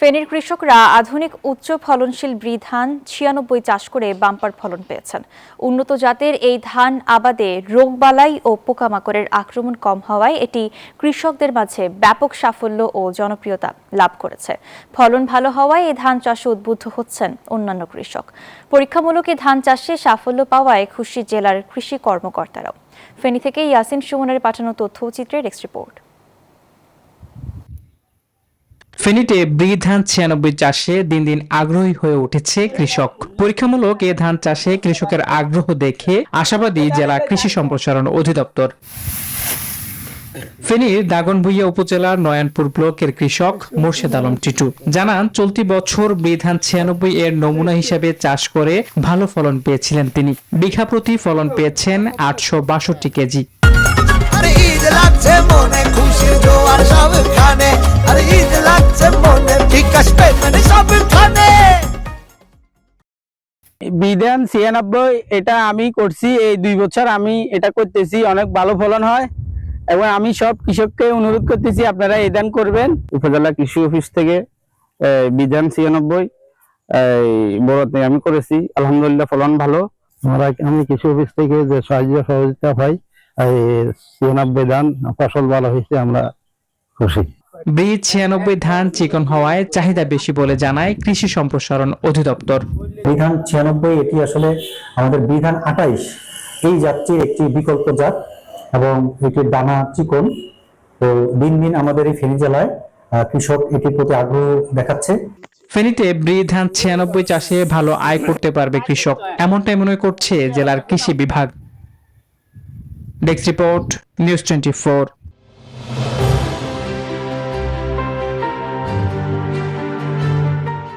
ফেনীর কৃষকরা আধুনিক উচ্চ ফলনশীল ব্রি ধান ৯৬ চাষ করে বাম্পার ফলন পেয়েছেন। উন্নত জাতের এই ধান আবাদে রোগবালাই ও পোকামাকড়ের আক্রমণ কম হওয়ায় এটি কৃষকদের মাঝে ব্যাপক সাফল্য ও জনপ্রিয়তা লাভ করেছে। ফলন ভালো হওয়ায় এই ধান চাষে উদ্বুদ্ধ হচ্ছেন অন্যান্য কৃষক। পরীক্ষামূলক এই ধান চাষে সাফল্য পাওয়ায় খুশি জেলার কৃষি কর্মকর্তারাও। ফেনী থেকে ইয়াসিন সুমনের পাঠানো তথ্যচিত্রের ডেস্ক রিপোর্ট। ফেনীতে ব্রি ধান ৯৬ চাষে দিন দিন আগ্রহী হয়ে উঠেছে কৃষক। পরীক্ষামূলক এ ধান চাষে কৃষকের আগ্রহ দেখে আশাবাদী জেলা কৃষি সম্প্রসারণ অধিদপ্তর। ফেনীর দাগনভূঞা উপজেলার নয়নপুর ব্লকের কৃষক মোর্শেদ আলম টিটু জানান, চলতি বছর ব্রি ধান ৯৬ এর নমুনা হিসাবে চাষ করে ভালো ফলন পেয়েছিলেন তিনি। বিঘা প্রতি ফলন পেয়েছেন ৮৬২ কেজি। বিধান ৯৬ এটা আমি করছি, এই ২ বছর আমি এটা করতেছি, অনেক ভালো ফলন হয় এবং আমি সব কৃষককে অনুরোধ করতেছি আপনারা এই ধান করবেন। উপজেলা কৃষি অফিস থেকে বিধান ৯৬ বড়তে আমি করেছি, আলহামদুলিল্লাহ ফলন ভালো। আমি কৃষি অফিস থেকে যে সাহায্য সহযোগিতা পাই, ৯৬ ধান ফসল ভালো হয়েছে, আমরা খুশি। ব্রি ৯৬ ধান চিকন হওয়ায় চাহিদা বেশি বলে জানায় কৃষি সম্প্রসারণ অধিদপ্তর। বিধান ৯৬ এটি আসলে আমাদের বিধান ২৮ এই জাতটির একটি বিকল্প জাত এবং এটির দানা চিকন। তো দিন দিন আমাদের এই ফেনী জেলায় কৃষক এটির প্রতি আগ্রহ দেখাচ্ছে। ফেনীতে ব্রি ধান ৯৬ চাষে ভালো আয় করতে পারবে কৃষক, এমনটাই মনে করছে জেলার কৃষি বিভাগ। Desk report, news 24।